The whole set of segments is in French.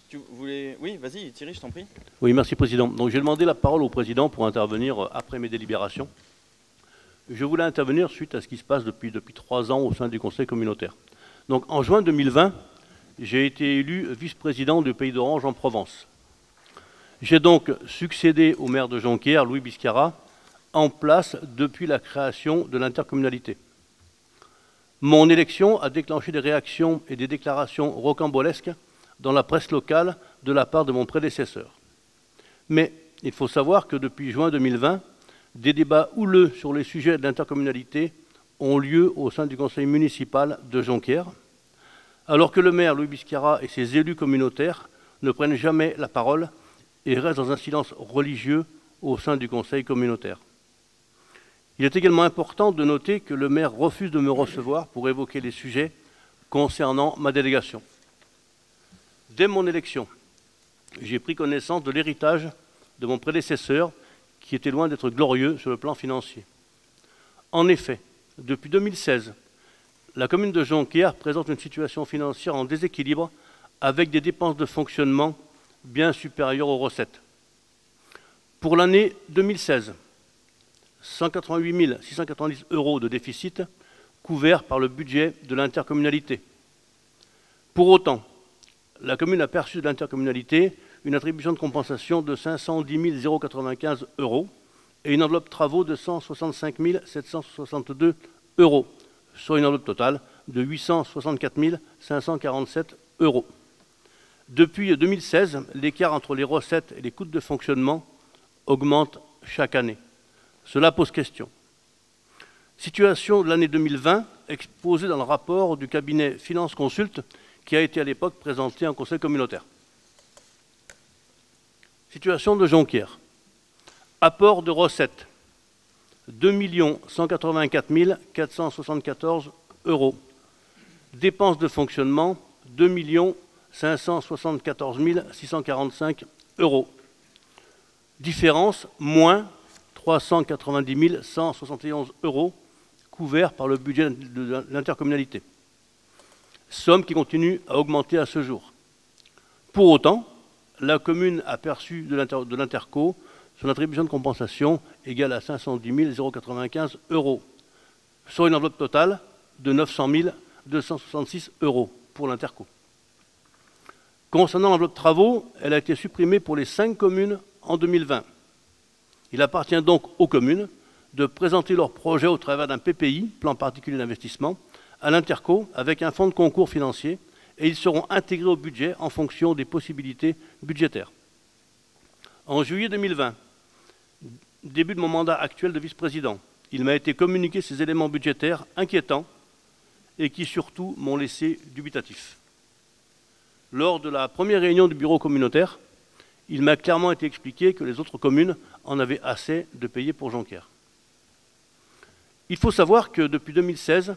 Tu voulais... Oui, vas-y Thierry, je t'en prie. Oui, merci Président. Donc j'ai demandé la parole au Président pour intervenir après mes délibérations. Je voulais intervenir suite à ce qui se passe depuis 3 ans au sein du Conseil communautaire. Donc en juin 2020, j'ai été élu vice-président du Pays d'Orange en Provence. J'ai donc succédé au maire de Jonquière, Louis Biscara, en place depuis la création de l'intercommunalité. Mon élection a déclenché des réactions et des déclarations rocambolesques dans la presse locale de la part de mon prédécesseur. Mais il faut savoir que depuis juin 2020, des débats houleux sur les sujets de l'intercommunalité ont lieu au sein du conseil municipal de Jonquière, alors que le maire Louis Biscara et ses élus communautaires ne prennent jamais la parole et restent dans un silence religieux au sein du conseil communautaire. Il est également important de noter que le maire refuse de me recevoir pour évoquer les sujets concernant ma délégation. Dès mon élection, j'ai pris connaissance de l'héritage de mon prédécesseur qui était loin d'être glorieux sur le plan financier. En effet, depuis 2016, la commune de Jonquière présente une situation financière en déséquilibre avec des dépenses de fonctionnement bien supérieures aux recettes. Pour l'année 2016, 188 690 € de déficit couverts par le budget de l'intercommunalité. Pour autant, la commune a perçu de l'intercommunalité une attribution de compensation de 510 095 € et une enveloppe travaux de 165 762 €, soit une enveloppe totale de 864 547 €. Depuis 2016, l'écart entre les recettes et les coûts de fonctionnement augmente chaque année. Cela pose question. Situation de l'année 2020 exposée dans le rapport du cabinet Finance Consult qui a été à l'époque présenté en conseil communautaire. Situation de Jonquière. Apport de recettes 2 184 474 €. Dépenses de fonctionnement 2 574 645 €. Différence moins 390 171 € couverts par le budget de l'intercommunalité. Somme qui continue à augmenter à ce jour. Pour autant, la commune a perçu de l'Interco son attribution de compensation égale à 510 095 €, soit une enveloppe totale de 900 266 € pour l'Interco. Concernant l'enveloppe travaux, elle a été supprimée pour les 5 communes en 2020. Il appartient donc aux communes de présenter leurs projets au travers d'un PPI, plan particulier d'investissement, à l'Interco avec un fonds de concours financier et ils seront intégrés au budget en fonction des possibilités budgétaires. En juillet 2020, début de mon mandat actuel de vice-président, il m'a été communiqué ces éléments budgétaires inquiétants et qui surtout m'ont laissé dubitatif. Lors de la première réunion du bureau communautaire, il m'a clairement été expliqué que les autres communes en avaient assez de payer pour Jonquière. Il faut savoir que depuis 2016,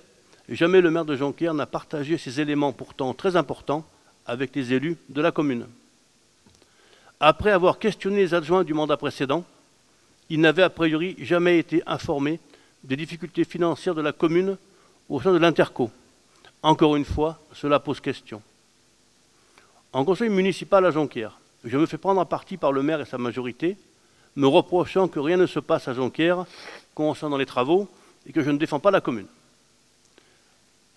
jamais le maire de Jonquière n'a partagé ces éléments pourtant très importants avec les élus de la commune. Après avoir questionné les adjoints du mandat précédent, il n'avait a priori jamais été informé des difficultés financières de la commune au sein de l'Interco. Encore une fois, cela pose question. En conseil municipal à Jonquière, je me fais prendre à partie par le maire et sa majorité, me reprochant que rien ne se passe à Jonquière concernant les travaux et que je ne défends pas la commune.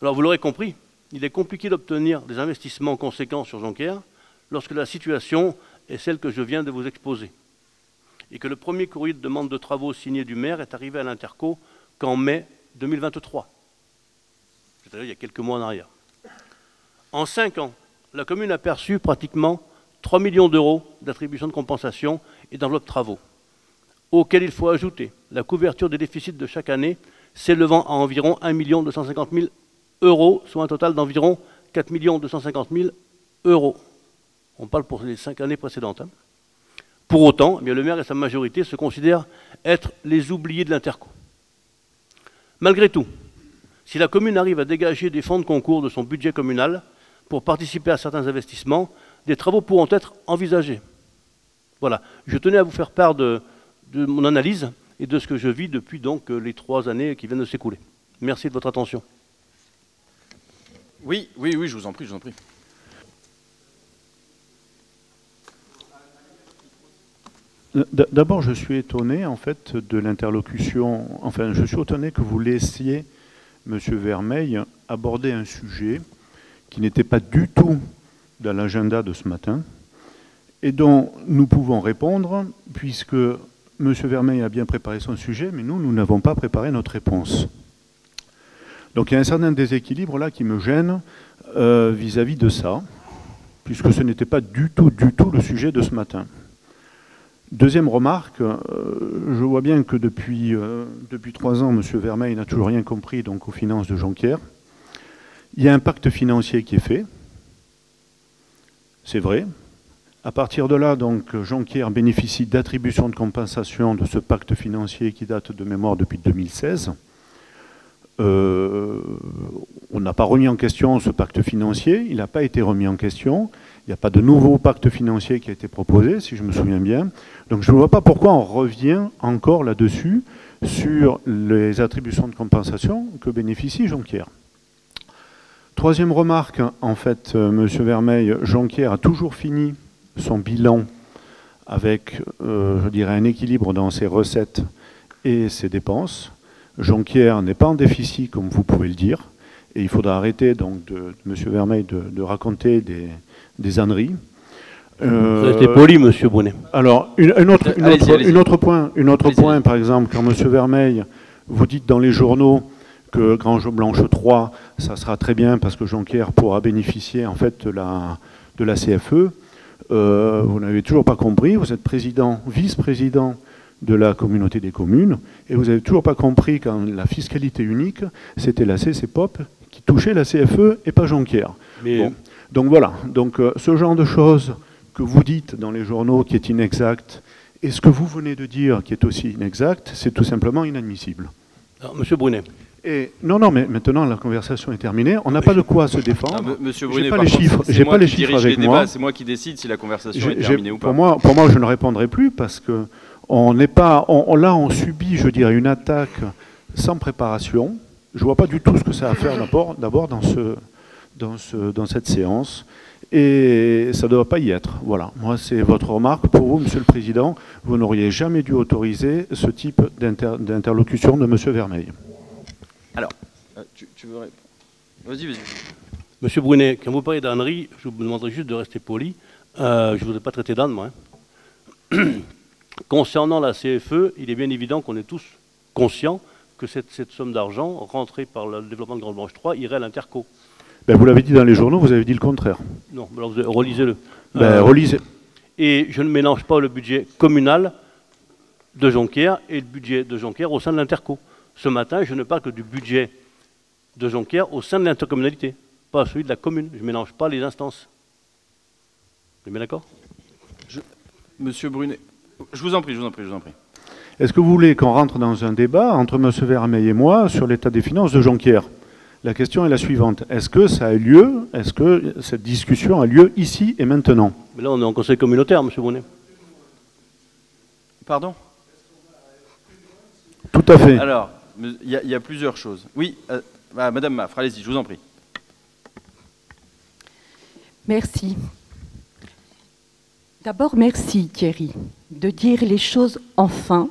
Alors vous l'aurez compris, il est compliqué d'obtenir des investissements conséquents sur Jonquière lorsque la situation est celle que je viens de vous exposer et que le premier courrier de demande de travaux signé du maire est arrivé à l'Interco qu'en mai 2023, c'est-à-dire il y a quelques mois en arrière. En 5 ans, la commune a perçu pratiquement 3 millions € d'attribution de compensation et d'enveloppe travaux, auxquels il faut ajouter la couverture des déficits de chaque année s'élevant à environ 1 250 000 €, soit un total d'environ 4 250 000 €. On parle pour les 5 années précédentes. Pour autant, eh bien, le maire et sa majorité se considèrent être les oubliés de l'Interco. Malgré tout, si la commune arrive à dégager des fonds de concours de son budget communal pour participer à certains investissements, des travaux pourront être envisagés. Voilà, je tenais à vous faire part de mon analyse et de ce que je vis depuis donc les 3 années qui viennent de s'écouler. Merci de votre attention. Oui, je vous en prie, D'abord, je suis étonné en fait de l'interlocution. Enfin, je suis étonné que vous laissiez M. Vermeil aborder un sujet qui n'était pas du tout dans l'agenda de ce matin et dont nous pouvons répondre puisque M. Vermeil a bien préparé son sujet, mais nous n'avons pas préparé notre réponse. Donc il y a un certain déséquilibre là qui me gêne vis-à-vis de ça, puisque ce n'était pas du tout le sujet de ce matin. Deuxième remarque, je vois bien que depuis 3 ans, M. Vermeil n'a toujours rien compris donc, aux finances de Jonquière. Il y a un pacte financier qui est fait, c'est vrai. À partir de là, donc, Jonquière bénéficie d'attributions de compensation de ce pacte financier qui date de mémoire depuis 2016. On n'a pas remis en question ce pacte financier, il n'a pas été remis en question. Il n'y a pas de nouveau pacte financier qui a été proposé, si je me souviens bien. Donc je ne vois pas pourquoi on revient encore là-dessus sur les attributions de compensation que bénéficie Jonquière. Troisième remarque, en fait, M. Vermeil, Jonquière a toujours fini son bilan avec, je dirais, un équilibre dans ses recettes et ses dépenses. Jonquière n'est pas en déficit, comme vous pouvez le dire, et il faudra arrêter donc de M. Vermeil de raconter des âneries. Restez poli, M. Brunet. Alors, un autre point, par exemple, quand M. Vermeil, vous dites dans les journaux que Grange Blanche 3, ça sera très bien parce que Jonquière pourra bénéficier en fait de la CFE, vous n'avez toujours pas compris, vous êtes vice-président de la communauté des communes, et vous n'avez toujours pas compris quand la fiscalité unique, c'était la CCPOP qui touchait la CFE et pas Jonquière. Mais bon. Donc voilà, donc, ce genre de choses que vous dites dans les journaux qui est inexact, et ce que vous venez de dire qui est aussi inexact, c'est tout simplement inadmissible. Alors, M. Brunet. Et, non, mais maintenant la conversation est terminée, on n'a pas de quoi se défendre. Monsieur Brunet, j'ai pas les chiffres avec moi. C'est moi qui décide si la conversation est terminée ou pas. Pour moi, je ne répondrai plus parce que là, on subit, je dirais, une attaque sans préparation. Je ne vois pas du tout ce que ça a à faire d'abord dans cette séance. Et ça ne doit pas y être. Voilà. Moi, c'est votre remarque. Pour vous, Monsieur le Président, vous n'auriez jamais dû autoriser ce type d'interlocution de Monsieur Vermeil. Alors, tu veux répondre? Vas-y. Monsieur Brunet, quand vous parlez d'ânerie, je vous demanderai juste de rester poli. Je ne voudrais pas traiter d'âne, moi. Concernant la CFE, il est bien évident qu'on est tous conscients que cette somme d'argent rentrée par le développement de Grange Blanche 3 irait à l'Interco. Ben, vous l'avez dit dans les journaux, vous avez dit le contraire. Non, alors relisez-le. Relisez. Et je ne mélange pas le budget communal de Jonquière et le budget de Jonquière au sein de l'Interco. Ce matin, je ne parle que du budget de Jonquière au sein de l'intercommunalité, pas celui de la commune. Je ne mélange pas les instances. Vous êtes bien d'accord? Monsieur Brunet, je vous en prie. Est-ce que vous voulez qu'on rentre dans un débat entre M. Vermeil et moi sur l'état des finances de Jonquière? La question est la suivante. Est-ce que ça a lieu? Est-ce que cette discussion a lieu ici et maintenant? Mais là, on est en conseil communautaire, M. Brunet. Pardon? Tout à fait. Alors, il y a plusieurs choses. Oui, Madame Maffre, allez-y, je vous en prie. Merci. D'abord, merci Thierry de dire les choses enfin.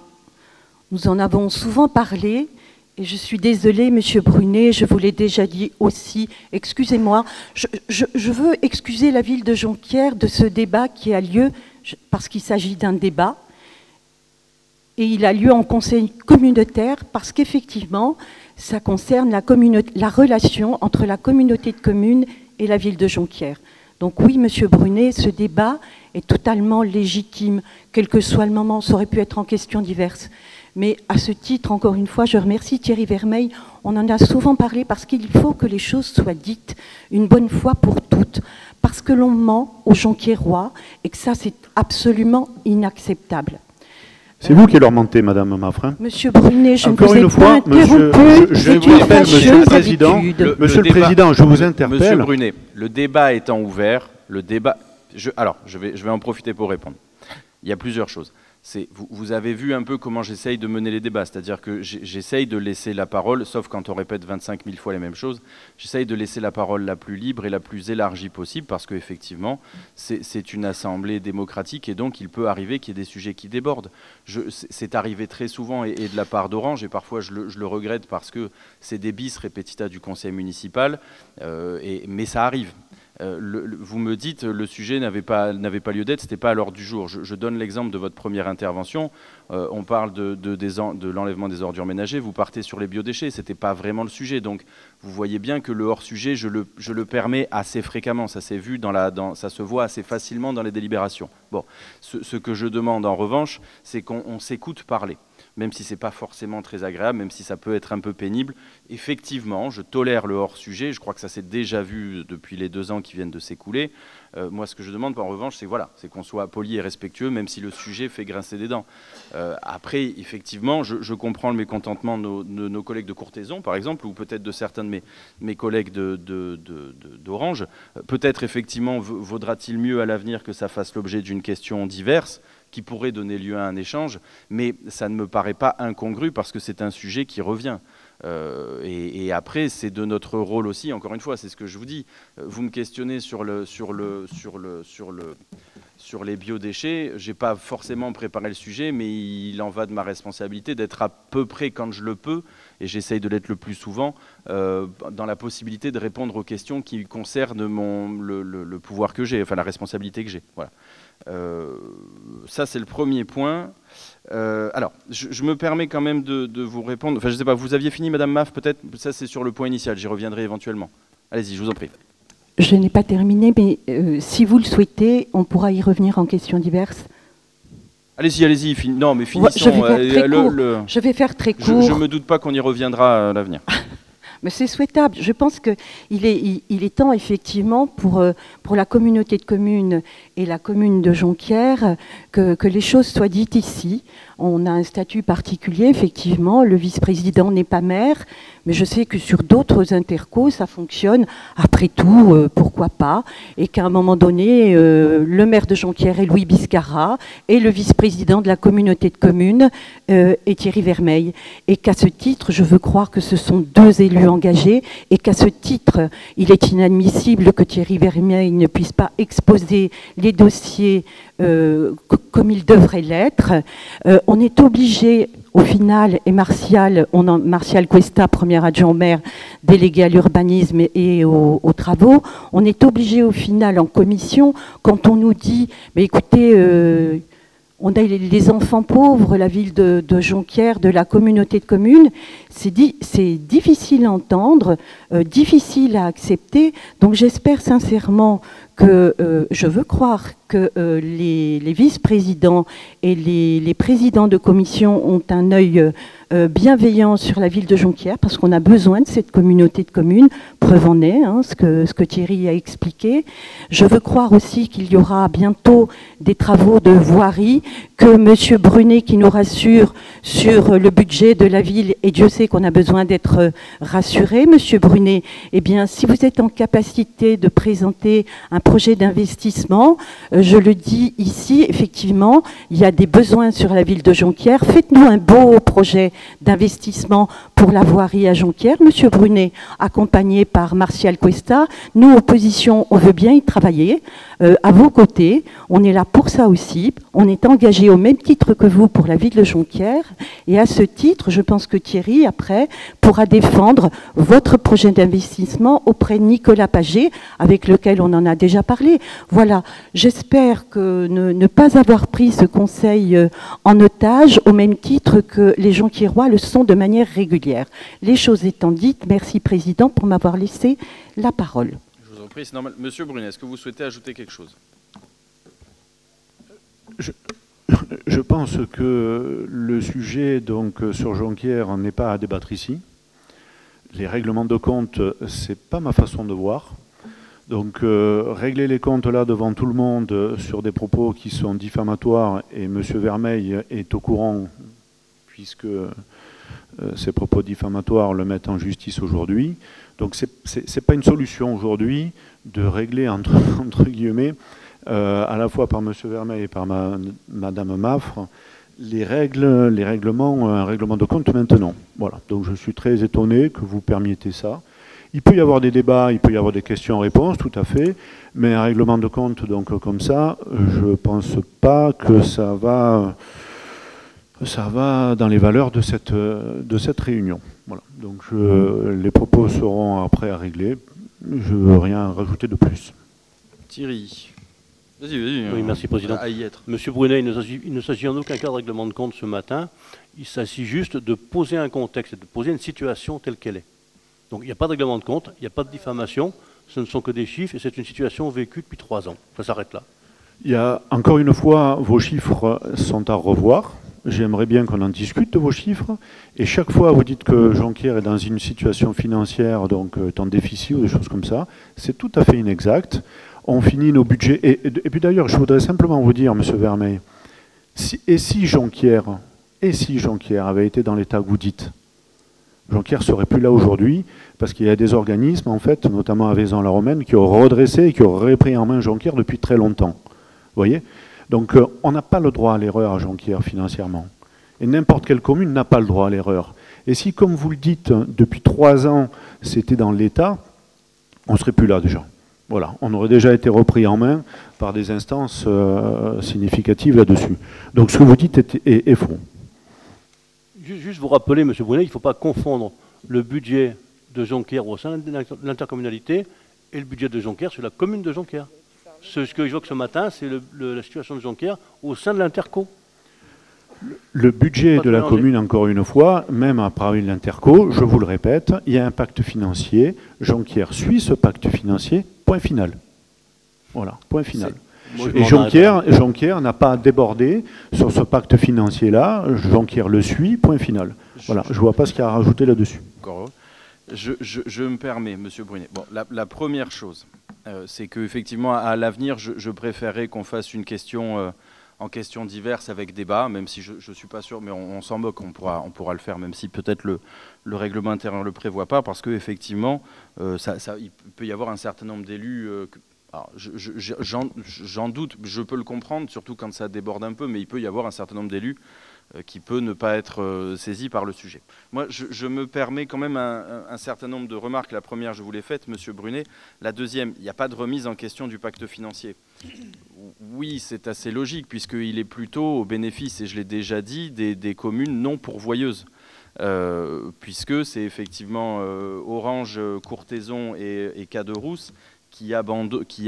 Nous en avons souvent parlé. Et je suis désolée, Monsieur Brunet, je vous l'ai déjà dit aussi, excusez-moi, je veux excuser la ville de Jonquière de ce débat qui a lieu, parce qu'il s'agit d'un débat, et il a lieu en conseil communautaire, parce qu'effectivement, ça concerne la relation entre la communauté de communes et la ville de Jonquière. Donc oui, Monsieur Brunet, ce débat est totalement légitime, quel que soit le moment, ça aurait pu être en questions diverses. Mais à ce titre, encore une fois, je remercie Thierry Vermeil. On en a souvent parlé parce qu'il faut que les choses soient dites une bonne fois pour toutes. Parce que l'on ment aux Jonquiérois et que ça, c'est absolument inacceptable. C'est vous qui leur mentez, Madame Maffrin. Monsieur Brunet, je encore ne vous ai pas interrompu. Je vous appelle, Monsieur le Président. Monsieur le Président, je vous interpelle. Monsieur Brunet, le débat étant ouvert, alors je vais en profiter pour répondre. Il y a plusieurs choses. Vous avez vu un peu comment j'essaye de mener les débats, c'est-à-dire que j'essaye de laisser la parole, sauf quand on répète 25 000 fois les mêmes choses, j'essaye de laisser la parole la plus libre et la plus élargie possible, parce qu'effectivement, c'est une assemblée démocratique, et donc il peut arriver qu'il y ait des sujets qui débordent. C'est arrivé très souvent, et de la part d'Orange, et parfois je le regrette parce que c'est des bis repetita du conseil municipal, mais ça arrive. Vous me dites le sujet n'avait pas lieu d'être, c'était pas à l'ordre du jour. Je donne l'exemple de votre première intervention. On parle de l'enlèvement des ordures ménagères. Vous partez sur les biodéchets, c'était pas vraiment le sujet. Donc vous voyez bien que le hors-sujet, je le permets assez fréquemment. Ça s'est vu ça se voit assez facilement dans les délibérations. Bon, ce que je demande en revanche, c'est qu'on s'écoute parler. Même si ce n'est pas forcément très agréable, même si ça peut être un peu pénible. Effectivement, je tolère le hors-sujet. Je crois que ça s'est déjà vu depuis les 2 ans qui viennent de s'écouler. Moi, ce que je demande, en revanche, c'est qu'on soit poli et respectueux, même si le sujet fait grincer des dents. Après, effectivement, je comprends le mécontentement de nos collègues de Courthézon, par exemple, ou peut-être de certains de mes collègues d'Orange. Peut-être, effectivement, vaudra-t-il mieux à l'avenir que ça fasse l'objet d'une question diverse, qui pourrait donner lieu à un échange, mais ça ne me paraît pas incongru parce que c'est un sujet qui revient. Et après, c'est de notre rôle aussi, encore une fois, c'est ce que je vous dis. Vous me questionnez sur les biodéchets, je n'ai pas forcément préparé le sujet, mais il en va de ma responsabilité d'être à peu près, quand je le peux, et j'essaye de l'être le plus souvent, dans la possibilité de répondre aux questions qui concernent le pouvoir que j'ai, enfin la responsabilité que j'ai. Voilà. Ça, c'est le premier point. Alors, je me permets quand même de vous répondre. Enfin, je ne sais pas, vous aviez fini, Madame Maff, peut-être? Ça, c'est sur le point initial, j'y reviendrai éventuellement. Allez-y, je vous en prie. Je n'ai pas terminé, mais si vous le souhaitez, on pourra y revenir en questions diverses. Allez-y, non, mais finissons. Je vais faire très court. Je ne me doute pas qu'on y reviendra à l'avenir. Mais c'est souhaitable. Je pense qu'il est temps, effectivement, pour la communauté de communes et la commune de Jonquière, que les choses soient dites ici. On a un statut particulier, effectivement. Le vice-président n'est pas maire, mais je sais que sur d'autres intercos, ça fonctionne. Après tout, pourquoi pas? Et qu'à un moment donné, le maire de Jonquière est Louis Biscara, et le vice-président de la communauté de communes est Thierry Vermeil. Et qu'à ce titre, je veux croire que ce sont 2 élus engagés, et qu'à ce titre, il est inadmissible que Thierry Vermeil ne puisse pas exposer les dossiers comme il devrait l'être. On est obligé, au final, et Martial Cuesta, premier adjoint au maire, délégué à l'urbanisme et aux travaux, on est obligé au final en commission, quand on nous dit, mais écoutez, on a les enfants pauvres, la ville de Jonquière, de la communauté de communes, c'est difficile à entendre, difficile à accepter, donc j'espère sincèrement que je veux croire que les vice-présidents et les présidents de commission ont un œil bienveillant sur la ville de Jonquière, parce qu'on a besoin de cette communauté de communes. Preuve en est, ce que Thierry a expliqué. Je veux croire aussi qu'il y aura bientôt des travaux de voirie, que M. Brunet, qui nous rassure sur le budget de la ville, et Dieu sait qu'on a besoin d'être rassuré, M. Brunet, eh bien, si vous êtes en capacité de présenter un projet d'investissement, je le dis ici, effectivement, il y a des besoins sur la ville de Jonquière. Faites-nous un beau projet d'investissement pour la voirie à Jonquière, M. Brunet, accompagné par Martial Cuesta. Nous, opposition, on veut bien y travailler. À vos côtés, on est là pour ça aussi. On est engagé au même titre que vous pour la ville de Jonquière. Et à ce titre, je pense que Thierry, après, pourra défendre votre projet d'investissement auprès de Nicolas Paget, avec lequel on en a déjà parlé. Voilà, j'espère que ne pas avoir pris ce conseil en otage, au même titre que les Jonquiérois le sont de manière régulière. Les choses étant dites, merci Président pour m'avoir laissé la parole. Je vous en prie, c'est normal. Monsieur Brunet, est-ce que vous souhaitez ajouter quelque chose? Je pense que le sujet donc, sur Jonquière n'est pas à débattre ici. Les règlements de compte, ce n'est pas ma façon de voir. Donc régler les comptes là devant tout le monde sur des propos qui sont diffamatoires, et M. Vermeil est au courant, puisque ces propos diffamatoires le mettent en justice aujourd'hui. Donc c'est pas une solution aujourd'hui de régler entre guillemets à la fois par M. Vermeil et par Mme Maffre, les règlements, un règlement de compte maintenant. Voilà. Donc je suis très étonné que vous permettiez ça. Il peut y avoir des débats, il peut y avoir des questions-réponses, tout à fait, mais un règlement de compte donc comme ça, je ne pense pas que ça va dans les valeurs de cette réunion. Voilà. Donc les propos seront après à régler. Je ne veux rien rajouter de plus. Thierry. Vas-y. Oui, merci, Président. À y être. Monsieur Brunet, il ne s'agit en aucun cas de règlement de compte ce matin. Il s'agit juste de poser un contexte, de poser une situation telle qu'elle est. Donc il n'y a pas de règlement de compte, il n'y a pas de diffamation, ce ne sont que des chiffres et c'est une situation vécue depuis 3 ans. Ça s'arrête là. Il y a, encore une fois, vos chiffres sont à revoir. J'aimerais bien qu'on en discute de vos chiffres. Et chaque fois, vous dites que Jonquière est dans une situation financière, donc est en déficit ou des choses comme ça. C'est tout à fait inexact. On finit nos budgets. Et puis d'ailleurs, je voudrais simplement vous dire, M. Vermeil, si Jonquière avait été dans l'état que vous dites, Jonquière ne serait plus là aujourd'hui, parce qu'il y a des organismes, en fait, notamment à Vaison-la-Romaine, qui ont redressé et qui auraient pris en main Jonquière depuis très longtemps. Vous voyez? Donc on n'a pas le droit à l'erreur à Jonquière financièrement. Et n'importe quelle commune n'a pas le droit à l'erreur. Et si, comme vous le dites, depuis 3 ans, c'était dans l'État, on ne serait plus là déjà. Voilà, on aurait déjà été repris en main par des instances significatives là-dessus. Donc ce que vous dites est faux. Juste vous rappeler, M. Brunet, il ne faut pas confondre le budget de Jonquière au sein de l'intercommunalité et le budget de Jonquière sur la commune de Jonquière. Ce que j'évoque ce matin, c'est la situation de Jonquière au sein de l'interco. Le budget de la commune, encore une fois, même après l'interco, je vous le répète, il y a un pacte financier. Jonquière suit ce pacte financier, point final. Voilà, point final. Et Jonquière n'a pas débordé sur ce pacte financier-là. Jonquière le suit, point final. Voilà, je ne vois pas ce qu'il y a à rajouter là-dessus. Je me permets, M. Brunet. Bon, la première chose, c'est qu'effectivement, à l'avenir, je préférerais qu'on fasse une question en questions diverses avec débat, même si je ne suis pas sûr, mais on s'en moque, on pourra le faire, même si peut-être le règlement intérieur ne le prévoit pas, parce qu'effectivement, il peut y avoir un certain nombre d'élus... J'en doute, je peux le comprendre, surtout quand ça déborde un peu, mais il peut y avoir un certain nombre d'élus qui peut ne pas être saisis par le sujet. Moi, je me permets quand même un certain nombre de remarques. La première, je vous l'ai faite, M. Brunet. La deuxième, il n'y a pas de remise en question du pacte financier. Oui, c'est assez logique, puisqu'il est plutôt au bénéfice, et je l'ai déjà dit, des communes non pourvoyeuses. Puisque c'est effectivement Orange, Courthézon et Caderousse qui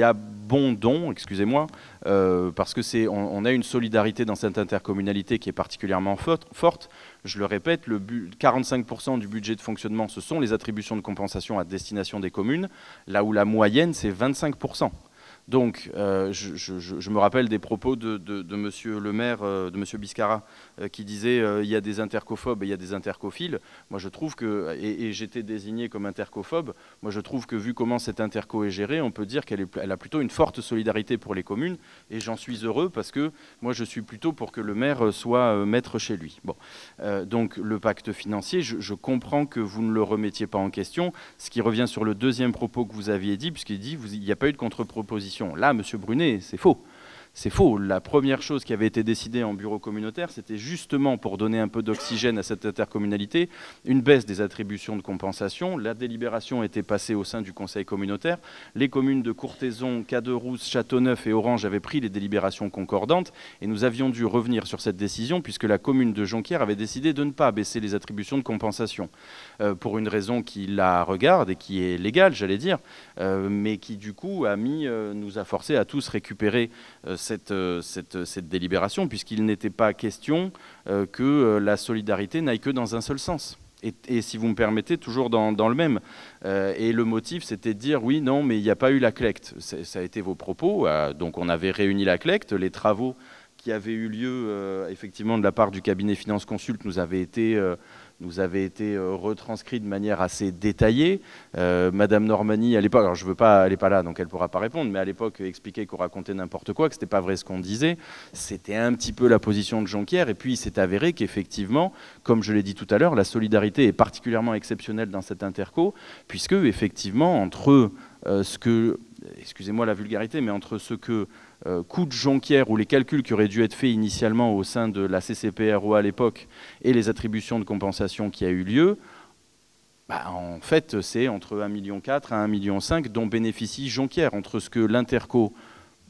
abondons, excusez-moi, parce que on a une solidarité dans cette intercommunalité qui est particulièrement forte. Je le répète, 45% du budget de fonctionnement, ce sont les attributions de compensation à destination des communes, là où la moyenne, c'est 25%. Donc, je me rappelle des propos de monsieur le maire, de monsieur Biscara, qui disait il y a des intercophobes et il y a des intercophiles. Moi, je trouve que, et j'étais désigné comme intercophobe, moi, je trouve que vu comment cette interco est gérée, on peut dire qu'elle a plutôt une forte solidarité pour les communes, et j'en suis heureux parce que moi, je suis plutôt pour que le maire soit maître chez lui. Bon. Donc, le pacte financier, je comprends que vous ne le remettiez pas en question, ce qui revient sur le deuxième propos que vous aviez dit, puisqu'il dit il n'y a pas eu de contre-proposition. Là, M. Brunet, c'est faux. C'est faux. La première chose qui avait été décidée en bureau communautaire, c'était justement pour donner un peu d'oxygène à cette intercommunalité, une baisse des attributions de compensation. La délibération était passée au sein du conseil communautaire. Les communes de Courthézon, Caderousse, Châteauneuf et Orange avaient pris les délibérations concordantes et nous avions dû revenir sur cette décision puisque la commune de Jonquière avait décidé de ne pas baisser les attributions de compensation pour une raison qui la regarde et qui est légale, j'allais dire, mais qui du coup nous a forcé à tous récupérer cette délibération, puisqu'il n'était pas question que la solidarité n'aille que dans un seul sens. Et si vous me permettez, toujours dans le même. Et le motif, c'était de dire, oui, non, mais il n'y a pas eu la collecte. Ça a été vos propos. Donc on avait réuni la collecte. Les travaux qui avaient eu lieu, effectivement, de la part du cabinet Finance Consult nous avaient été retranscrits de manière assez détaillée. Madame Normani, à l'époque, alors je veux pas, elle n'est pas là, donc elle ne pourra pas répondre, mais à l'époque, expliquait qu'on racontait n'importe quoi, que ce n'était pas vrai ce qu'on disait. C'était un petit peu la position de Jonquière, et puis il s'est avéré qu'effectivement, comme je l'ai dit tout à l'heure, la solidarité est particulièrement exceptionnelle dans cette interco, puisque, effectivement, entre ce que, excusez-moi la vulgarité, mais entre ce que coût de Jonquière ou les calculs qui auraient dû être faits initialement au sein de la CCPRO à l'époque et les attributions de compensation qui a eu lieu, bah, en fait, c'est entre 1,4 million et 1,5 million dont bénéficie Jonquière, entre ce que l'Interco,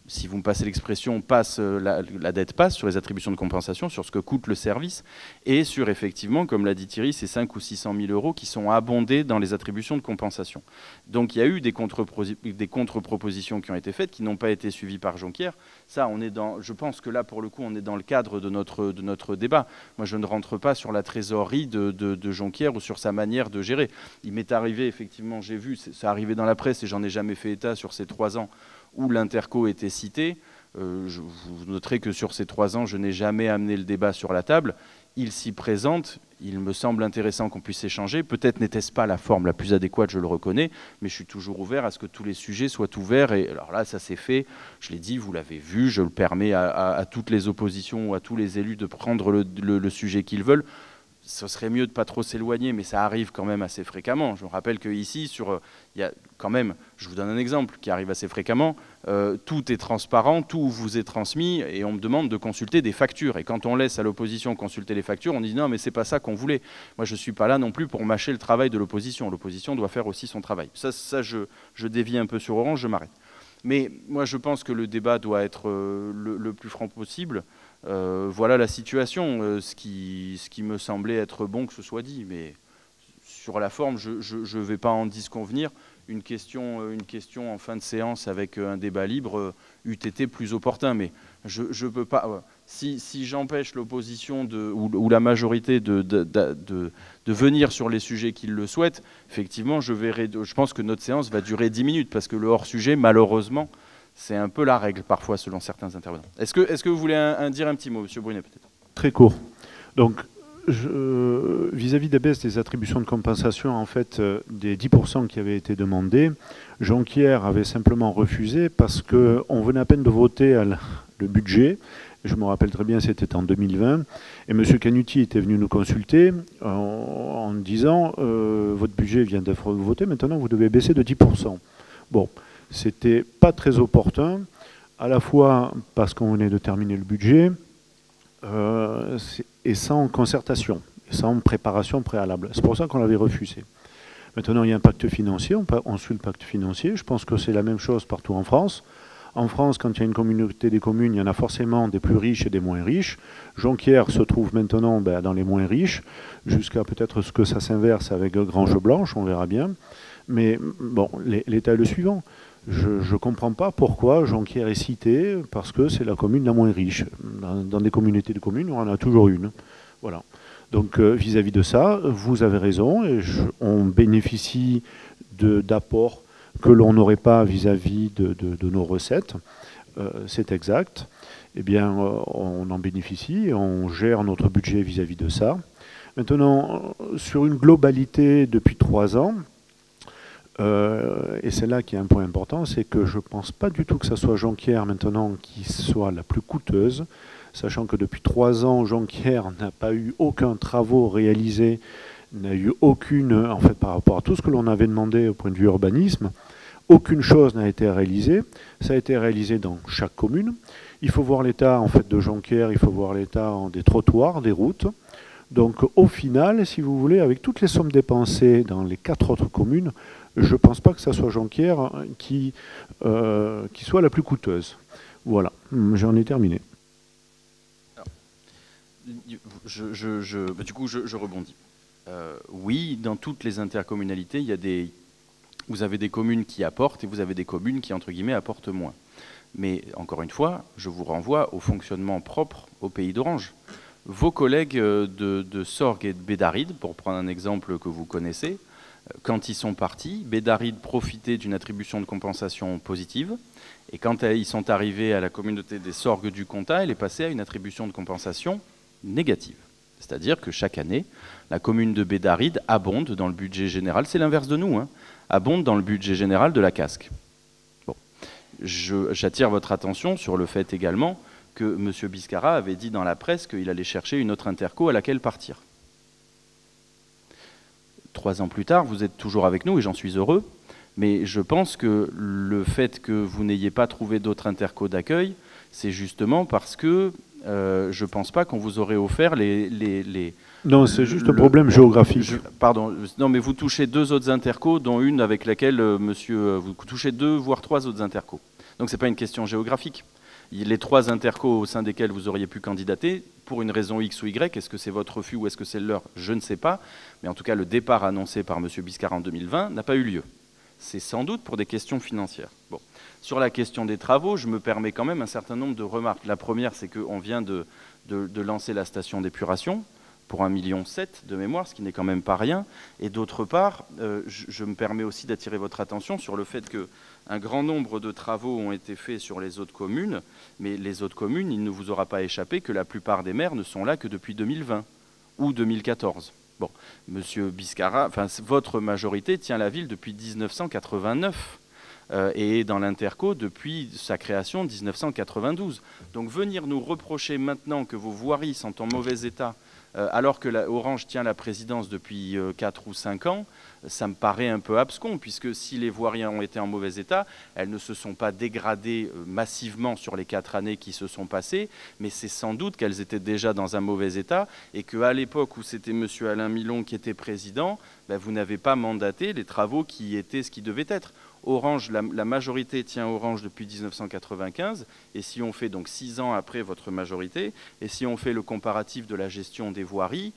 si vous me passez l'expression, passe, la dette passe sur les attributions de compensation, sur ce que coûte le service, et sur effectivement, comme l'a dit Thierry, ces 500 ou 600 000 euros qui sont abondés dans les attributions de compensation. Donc il y a eu des contre-propositions qui ont été faites, qui n'ont pas été suivies par Jonquière. Ça, on est dans, je pense que là, pour le coup, on est dans le cadre de notre débat. Moi, je ne rentre pas sur la trésorerie de Jonquière ou sur sa manière de gérer. Il m'est arrivé, effectivement, j'ai vu, ça arrivé dans la presse et j'en ai jamais fait état sur ces 3 ans, où l'Interco était cité. Vous noterez que sur ces 3 ans, je n'ai jamais amené le débat sur la table. Il s'y présente, il me semble intéressant qu'on puisse échanger. Peut-être n'était-ce pas la forme la plus adéquate, je le reconnais, mais je suis toujours ouvert à ce que tous les sujets soient ouverts. Et alors là, ça s'est fait, je l'ai dit, vous l'avez vu, je le permets à toutes les oppositions ou à tous les élus de prendre le sujet qu'ils veulent. Ce serait mieux de ne pas trop s'éloigner, mais ça arrive quand même assez fréquemment. Je me rappelle qu'ici, il y a quand même, je vous donne un exemple qui arrive assez fréquemment, tout est transparent, tout vous est transmis et on me demande de consulter des factures. Et quand on laisse à l'opposition consulter les factures, on dit non mais c'est pas ça qu'on voulait. Moi je ne suis pas là non plus pour mâcher le travail de l'opposition. L'opposition doit faire aussi son travail. Ça je dévie un peu sur Orange, je m'arrête. Mais moi je pense que le débat doit être le plus franc possible. Voilà la situation, ce qui me semblait être bon que ce soit dit, mais sur la forme, je ne vais pas en disconvenir. Une question en fin de séance avec un débat libre eût été plus opportun, mais je ne peux pas. Si j'empêche l'opposition ou la majorité de venir sur les sujets qu'ils le souhaitent, effectivement, je pense que notre séance va durer 10 minutes, parce que le hors-sujet, malheureusement, c'est un peu la règle parfois selon certains intervenants. Est-ce que vous voulez dire un petit mot, M. Brunet, peut-être? Très court. Donc, vis-à-vis des baisses des attributions de compensation, en fait, des 10% qui avaient été demandés, Jonquière avait simplement refusé parce qu'on venait à peine de voter le budget. Je me rappelle très bien, c'était en 2020. Et M. Canuti était venu nous consulter en disant votre budget vient d'être voté, maintenant vous devez baisser de 10%. Bon. C'était pas très opportun, à la fois parce qu'on venait de terminer le budget et sans concertation, et sans préparation préalable. C'est pour ça qu'on l'avait refusé. Maintenant, il y a un pacte financier, on suit le pacte financier. Je pense que c'est la même chose partout en France. En France, quand il y a une communauté des communes, il y en a forcément des plus riches et des moins riches. Jonquière se trouve maintenant dans les moins riches, jusqu'à peut-être ce que ça s'inverse avec Grange Blanche, on verra bien. Mais bon, l'état est le suivant. Je ne comprends pas pourquoi Jonquière est cité, parce que c'est la commune la moins riche. Dans des communautés de communes, on en a toujours une. Voilà. Donc vis-à-vis de ça, vous avez raison, et on bénéficie d'apports que l'on n'aurait pas vis-à-vis de nos recettes. C'est exact. Eh bien, on en bénéficie, et on gère notre budget vis-à-vis de ça. Maintenant, sur une globalité depuis 3 ans, et c'est là qu'il y a un point important, c'est que je ne pense pas du tout que ce soit Jonquière maintenant qui soit la plus coûteuse, sachant que depuis 3 ans, Jonquière n'a pas eu aucun travaux réalisé, n'a eu aucune, en fait par rapport à tout ce que l'on avait demandé au point de vue urbanisme, aucune chose n'a été réalisée. Ça a été réalisé dans chaque commune. Il faut voir l'état en fait de Jonquière, il faut voir l'état des trottoirs, des routes. Donc au final, si vous voulez, avec toutes les sommes dépensées dans les 4 autres communes, je ne pense pas que ce soit Jonquière qui soit la plus coûteuse. Voilà, j'en ai terminé. Alors, du coup, je rebondis. Oui, dans toutes les intercommunalités, vous avez des communes qui apportent et vous avez des communes qui, entre guillemets, apportent moins. Mais encore une fois, je vous renvoie au fonctionnement propre au pays d'Orange. Vos collègues de Sorgues et de Bédaride, pour prendre un exemple que vous connaissez, quand ils sont partis, Bédaride profitait d'une attribution de compensation positive, et quand ils sont arrivés à la communauté des Sorgues du Comtat, elle est passée à une attribution de compensation négative. C'est-à-dire que chaque année, la commune de Bédaride abonde dans le budget général, c'est l'inverse de nous, abonde dans le budget général de la Casques. Bon. J'attire votre attention sur le fait également que M. Biscara avait dit dans la presse qu'il allait chercher une autre interco à laquelle partir. 3 ans plus tard, vous êtes toujours avec nous, et j'en suis heureux. Mais je pense que le fait que vous n'ayez pas trouvé d'autres intercos d'accueil, c'est justement parce que je ne pense pas qu'on vous aurait offert les Non, c'est juste un problème géographique. Pardon, non, mais vous touchez 2 autres intercos, dont une avec laquelle vous touchez 2 voire 3 autres intercos. Donc ce n'est pas une question géographique. Les 3 intercos au sein desquels vous auriez pu candidater, pour une raison X ou Y, est-ce que c'est votre refus ou est-ce que c'est le leur, je ne sais pas. Mais en tout cas, le départ annoncé par M. Biscara en 2020 n'a pas eu lieu. C'est sans doute pour des questions financières. Bon. Sur la question des travaux, je me permets quand même un certain nombre de remarques. La première, c'est qu'on vient de lancer la station d'épuration pour 1,7 million de mémoire, ce qui n'est quand même pas rien. Et d'autre part, je me permets aussi d'attirer votre attention sur le fait qu'un grand nombre de travaux ont été faits sur les autres communes, mais les autres communes, il ne vous aura pas échappé que la plupart des maires ne sont là que depuis 2020 ou 2014. Bon, Monsieur Biscara, enfin, votre majorité tient la ville depuis 1989 et est dans l'Interco depuis sa création en 1992. Donc venir nous reprocher maintenant que vos voiries sont en mauvais état alors que Orange tient la présidence depuis 4 ou 5 ans, ça me paraît un peu abscon, puisque si les voiries ont été en mauvais état, elles ne se sont pas dégradées massivement sur les 4 années qui se sont passées, mais c'est sans doute qu'elles étaient déjà dans un mauvais état, et qu'à l'époque où c'était M. Alain Milon qui était président, ben, vous n'avez pas mandaté les travaux qui étaient ce qui devait être. Orange, la majorité tient Orange depuis 1995, et si on fait donc 6 ans après votre majorité, et si on fait le comparatif de la gestion des voiries,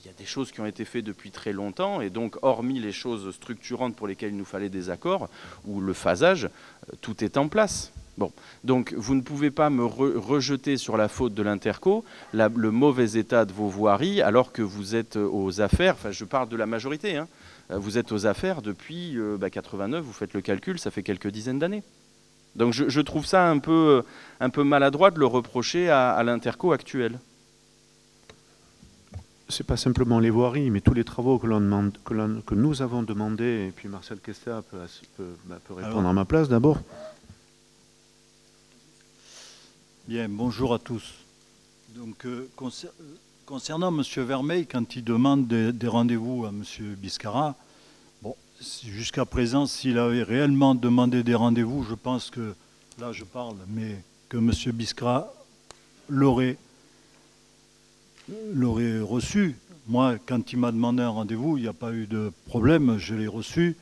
il y a des choses qui ont été faites depuis très longtemps, et donc hormis les choses structurantes pour lesquelles il nous fallait des accords, ou le phasage, tout est en place. Bon, donc vous ne pouvez pas me rejeter sur la faute de l'Interco le mauvais état de vos voiries, alors que vous êtes aux affaires, enfin je parle de la majorité, hein, vous êtes aux affaires depuis 89, vous faites le calcul, ça fait quelques dizaines d'années. Donc je trouve ça un peu maladroit de le reprocher à l'Interco actuelle. C'est pas simplement les voiries, mais tous les travaux que nous avons demandés, et puis Marcel Questa peut répondre à ma place d'abord. Bien, bonjour à tous. Donc, concernant M. Vermeil, quand il demande des rendez-vous à M. Biscara, bon, jusqu'à présent, s'il avait réellement demandé des rendez-vous, je pense que, là je parle, mais que M. Biscara l'aurait reçu. Moi, quand il m'a demandé un rendez-vous, il n'y a pas eu de problème, je l'ai reçu.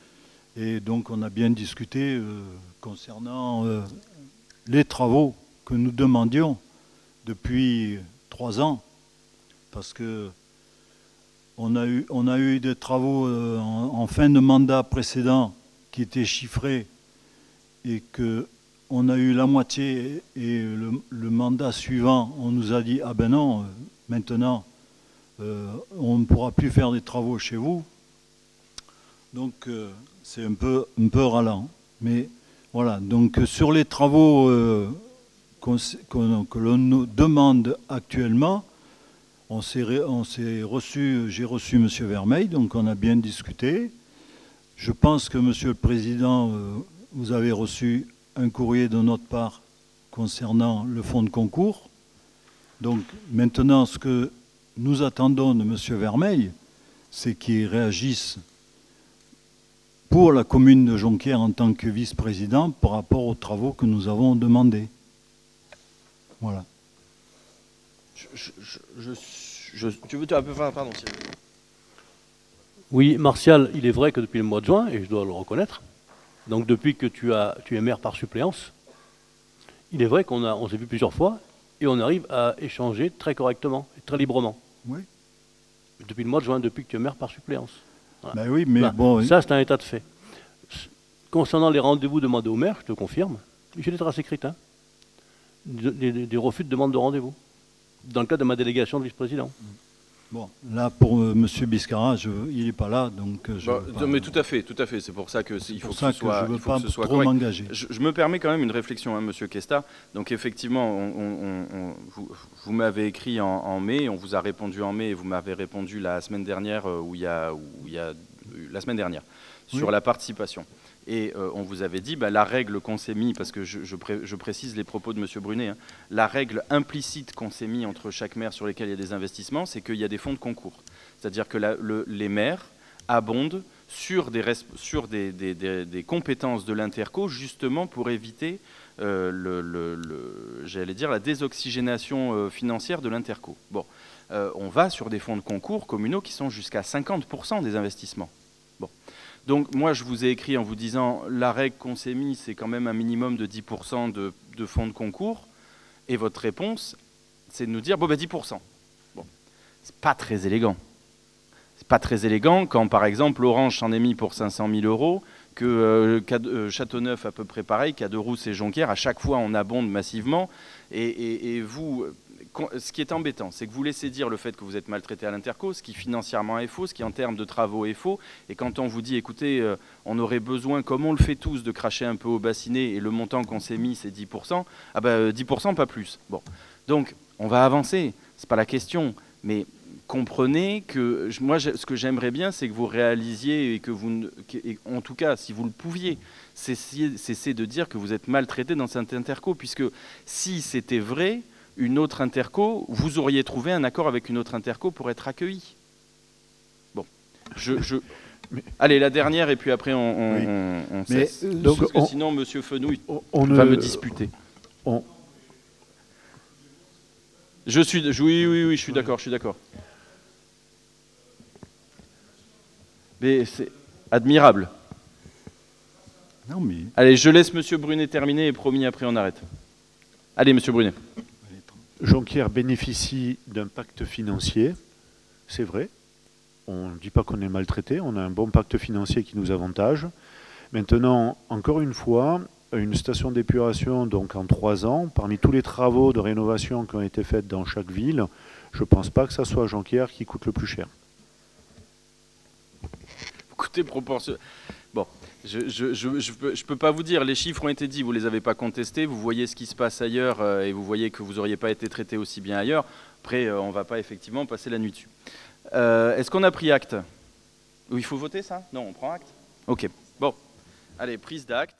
Et donc, on a bien discuté concernant les travaux que nous demandions depuis 3 ans. Parce que on a eu des travaux en fin de mandat précédent qui étaient chiffrés et qu'on a eu la moitié et le mandat suivant, on nous a dit « Ah ben non, maintenant, on ne pourra plus faire des travaux chez vous. » Donc, c'est un peu ralent. Mais voilà, donc sur les travaux que l'on nous demande actuellement, j'ai reçu M. Vermeil, donc on a bien discuté. Je pense que, Monsieur le Président, vous avez reçu un courrier de notre part concernant le fonds de concours. Donc maintenant, ce que nous attendons de M. Vermeil, c'est qu'il réagisse pour la commune de Jonquière en tant que vice-président par rapport aux travaux que nous avons demandés. Voilà. Tu veux un peu faire, pardon. Oui, Martial, il est vrai que depuis le mois de juin, et je dois le reconnaître, donc depuis que tu es maire par suppléance, il est vrai qu'on s'est vu plusieurs fois et on arrive à échanger très correctement et très librement. Oui. Depuis le mois de juin, depuis que tu es maire par suppléance. Voilà. Ben oui, mais ben, bon... Ça, c'est un état de fait. Concernant les rendez-vous demandés au maire, je te confirme, j'ai des traces écrites, hein, des refus de demande de rendez-vous, dans le cadre de ma délégation de vice-président. Bon, là, pour M. Biscara, il n'est pas là, donc... mais tout à fait, c'est pour ça qu'il faut que ce soit, je ne veux pas trop m'engager. Je me permets quand même une réflexion, hein, M. Questa. Donc effectivement, vous m'avez écrit en mai, on vous a répondu en mai, et vous m'avez répondu la semaine dernière, la semaine dernière, sur la participation. Et on vous avait dit, la règle qu'on s'est mis, parce que je précise les propos de M. Brunet, hein, la règle implicite qu'on s'est mis entre chaque maire sur lesquels il y a des investissements, c'est qu'il y a des fonds de concours. C'est-à-dire que les maires abondent sur des compétences de l'Interco, justement pour éviter j'allais dire, la désoxygénation financière de l'Interco. Bon, on va sur des fonds de concours communaux qui sont jusqu'à 50% des investissements. Bon. Donc moi, je vous ai écrit en vous disant, la règle qu'on s'est mise, c'est quand même un minimum de 10% de fonds de concours, et votre réponse, c'est de nous dire, bon, ben 10%. Bon, c'est pas très élégant. C'est pas très élégant quand, par exemple, Orange s'en est mis pour 500 000 €, que Châteauneuf à peu près pareil, Caderousse et Jonquière, à chaque fois on abonde massivement. Et vous, ce qui est embêtant, c'est que vous laissez dire le fait que vous êtes maltraité à l'Interco, ce qui financièrement est faux, ce qui en termes de travaux est faux. Et quand on vous dit, écoutez, on aurait besoin, comme on le fait tous, de cracher un peu au bassinet, et le montant qu'on s'est mis, c'est 10%, ah ben 10%, pas plus. Bon. Donc, on va avancer, c'est pas la question, mais comprenez que moi, ce que j'aimerais bien, c'est que vous réalisiez et que vous, en tout cas, si vous le pouviez, cessez de dire que vous êtes maltraité dans cette Interco, puisque si c'était vrai, une autre Interco, vous auriez trouvé un accord avec une autre Interco pour être accueilli. Bon, allez, la dernière, et puis après on cesse. Donc, parce que sinon, Monsieur Fenouil va me disputer. Oui, je suis d'accord, Mais c'est admirable. Non, mais... Allez, je laisse Monsieur Brunet terminer et promis, après on arrête. Allez, Monsieur Brunet. Jonquière bénéficie d'un pacte financier, c'est vrai. On ne dit pas qu'on est maltraité, on a un bon pacte financier qui nous avantage. Maintenant, encore une fois, une station d'épuration, donc en 3 ans, parmi tous les travaux de rénovation qui ont été faits dans chaque ville, je ne pense pas que ça soit Jonquière qui coûte le plus cher. Écoutez, proportion. Bon, je peux pas vous dire, les chiffres ont été dits, vous les avez pas contestés, vous voyez ce qui se passe ailleurs et vous voyez que vous n'auriez pas été traité aussi bien ailleurs. Après, on va pas effectivement passer la nuit dessus. Est-ce qu'on a pris acte? Il faut voter ça? Non, on prend acte? Ok, bon. Allez, prise d'acte.